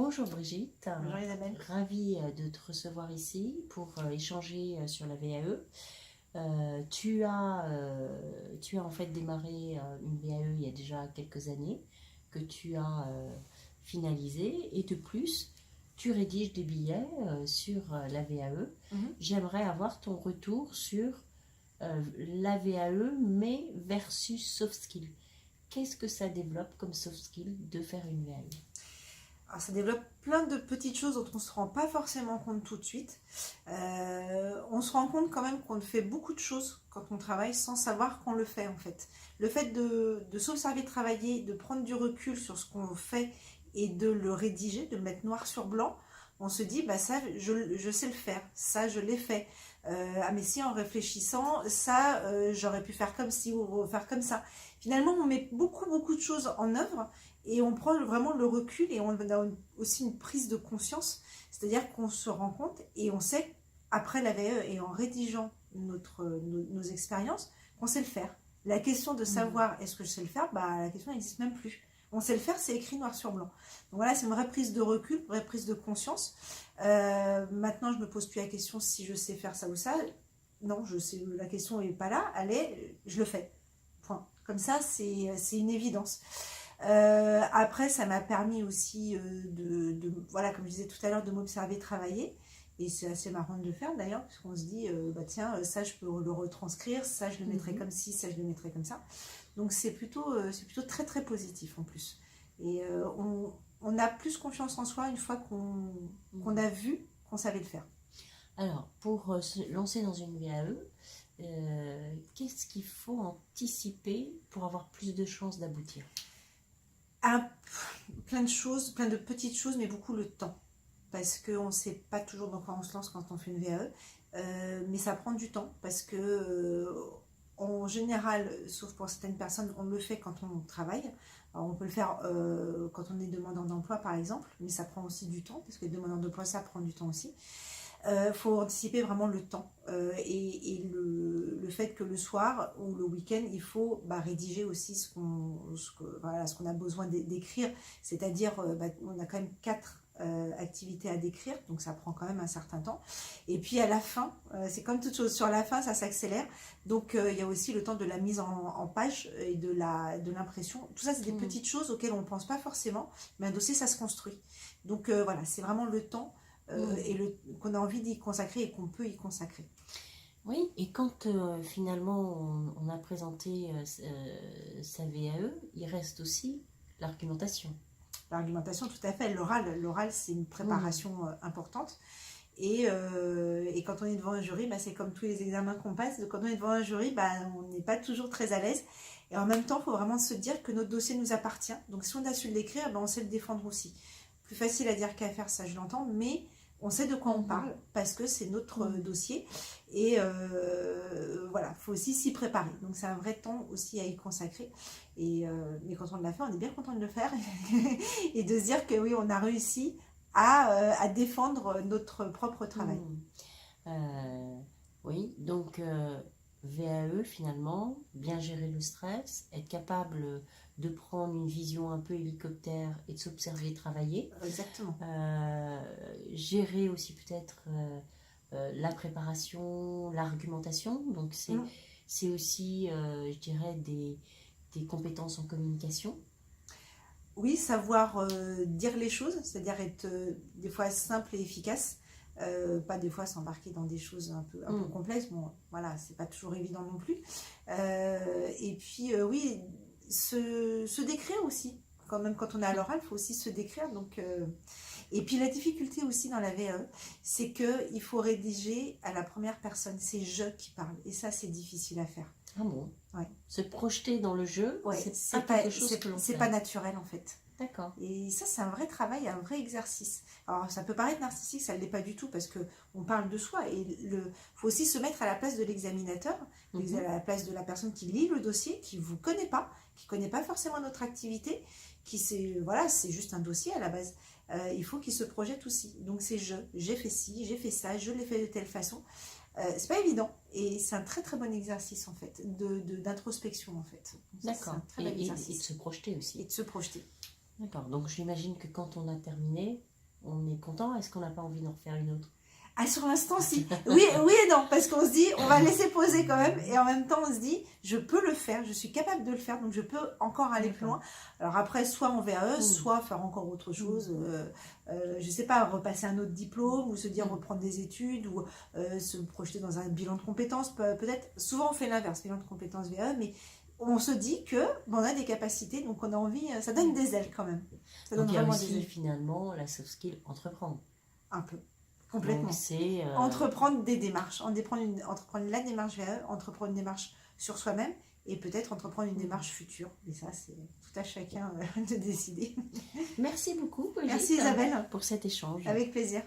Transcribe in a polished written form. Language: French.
Bonjour Brigitte, Bonjour Isabelle. ravie de te recevoir ici pour échanger sur la VAE. Tu as en fait démarré une VAE il y a déjà quelques années que tu as finalisé et de plus tu rédiges des billets sur la VAE. J'aimerais avoir ton retour sur la VAE mais versus soft skill. Qu'est-ce que ça développe comme soft skill de faire une VAE? Alors, ça développe plein de petites choses dont on ne se rend pas forcément compte tout de suite. On se rend compte quand même qu'on fait beaucoup de choses quand on travaille sans savoir qu'on le fait en fait. Le fait de s'observer travailler, de prendre du recul sur ce qu'on fait et de le rédiger, de le mettre noir sur blanc, on se dit bah ça je sais le faire, ça je l'ai fait. Ah mais si en réfléchissant, ça j'aurais pu faire comme ci ou faire comme ça. Finalement on met beaucoup de choses en œuvre et on prend vraiment le recul et on a aussi une prise de conscience, c'est-à-dire qu'on se rend compte et on sait, après la VE et en rédigeant nos expériences, qu'on sait le faire. La question de savoir est-ce que je sais le faire, bah, la question n'existe même plus. On sait le faire, c'est écrit noir sur blanc. Donc voilà, c'est une vraie prise de recul, une vraie prise de conscience. Maintenant, je ne me pose plus la question si je sais faire ça ou ça. Non, la question n'est pas là, elle est, je le fais. Point. Comme ça, c'est une évidence. Après, ça m'a permis aussi voilà, comme je disais tout à l'heure, de m'observer travailler. Et c'est assez marrant de le faire d'ailleurs, parce qu'on se dit, bah tiens, ça je peux le retranscrire, ça je le mettrai comme ci, ça je le mettrai comme ça. Donc c'est plutôt très très positif en plus. Et on a plus confiance en soi une fois qu'on a vu qu'on savait le faire. Alors, pour se lancer dans une VAE, qu'est-ce qu'il faut anticiper pour avoir plus de chances d'aboutir? Plein de choses, plein de petites choses, mais beaucoup le temps. Parce qu'on ne sait pas toujours dans quoi on se lance quand on fait une VAE. Mais ça prend du temps parce que en général, sauf pour certaines personnes, on le fait quand on travaille. Alors, on peut le faire quand on est demandeur d'emploi par exemple, mais ça prend aussi du temps parce que demandeur d'emploi ça prend du temps aussi. Faut anticiper vraiment le temps et le fait que le soir ou le week-end, il faut rédiger aussi ce qu'on a besoin d'écrire. C'est-à-dire, on a quand même 4 activités à décrire, donc ça prend quand même un certain temps. Et puis à la fin, c'est comme toute chose, sur la fin, ça s'accélère. Donc il y a aussi le temps de la mise en page et de l'impression. Tout ça, c'est des petites choses auxquelles on ne pense pas forcément, mais un dossier, ça se construit. Donc voilà, c'est vraiment le temps. Qu'on a envie d'y consacrer et qu'on peut y consacrer. Oui, et quand finalement on a présenté sa VAE, il reste aussi l'argumentation. L'argumentation, tout à fait. L'oral, c'est une préparation importante. Et quand on est devant un jury, c'est comme tous les examens qu'on passe. Quand on est devant un jury, on n'est pas toujours très à l'aise. Et en même temps, il faut vraiment se dire que notre dossier nous appartient. Donc si on a su l'écrire, on sait le défendre aussi. Plus facile à dire qu'à faire, ça je l'entends, mais on sait de quoi on parle parce que c'est notre dossier. Et voilà, il faut aussi s'y préparer. Donc c'est un vrai temps aussi à y consacrer. Mais quand on l'a fait, on est bien content de le faire et de se dire que oui, on a réussi à défendre notre propre travail. Oui, donc VAE finalement, bien gérer le stress, être capable de prendre une vision un peu hélicoptère et de s'observer travailler. Exactement. Gérer aussi peut-être la préparation, l'argumentation, donc c'est aussi, je dirais, des compétences en communication. Oui, savoir dire les choses, c'est-à-dire être des fois simple et efficace, pas des fois s'embarquer dans des choses un peu complexes. Bon, voilà, c'est pas toujours évident non plus. Et puis, oui, se décrire aussi. Quand même, quand on est à l'oral, il faut aussi se décrire. Donc, et puis, la difficulté aussi dans la VAE, c'est qu'il faut rédiger à la première personne. C'est je qui parle. Et ça, c'est difficile à faire. Ah bon? Ouais. Se projeter dans le jeu, c'est pas quelque chose que l'on fait. C'est pas naturel en fait. D'accord. Et ça, c'est un vrai travail, un vrai exercice. Alors, ça peut paraître narcissique, ça ne l'est pas du tout parce qu'on parle de soi. Et il faut aussi se mettre à la place de l'examinateur, à la place de la personne qui lit le dossier, qui ne vous connaît pas, qui ne connaît pas forcément notre activité, voilà, c'est juste un dossier à la base. Il faut qu'il se projette aussi. Donc, c'est j'ai fait ci, j'ai fait ça, je l'ai fait de telle façon. C'est pas évident et c'est un très très bon exercice en fait d'introspection en fait. D'accord. Et de se projeter aussi. Et de se projeter. D'accord. Donc j'imagine que quand on a terminé, on est content. Est-ce qu'on n'a pas envie d'en refaire une autre? Ah, sur l'instant, si. Oui, oui et non, parce qu'on se dit, on va laisser poser quand même, et en même temps, on se dit, je peux le faire, je suis capable de le faire, donc je peux encore aller plus loin. Alors après, soit en VAE, soit faire encore autre chose, je sais pas, repasser un autre diplôme, ou se dire reprendre des études, ou se projeter dans un bilan de compétences, peut-être. Souvent, on fait l'inverse, bilan de compétences VAE, mais on se dit que on a des capacités, donc on a envie, ça donne des ailes quand même. Ça donne donc il y a vraiment aussi des ailes. finalement la soft skill entreprendre. Un peu. Complètement. Donc c'est Entreprendre des démarches, entreprendre la démarche VAE, entreprendre une démarche sur soi-même et peut-être entreprendre une démarche future. Et ça, c'est tout à chacun de décider. Merci beaucoup, Brigitte, Merci Isabelle. pour cet échange. Avec plaisir.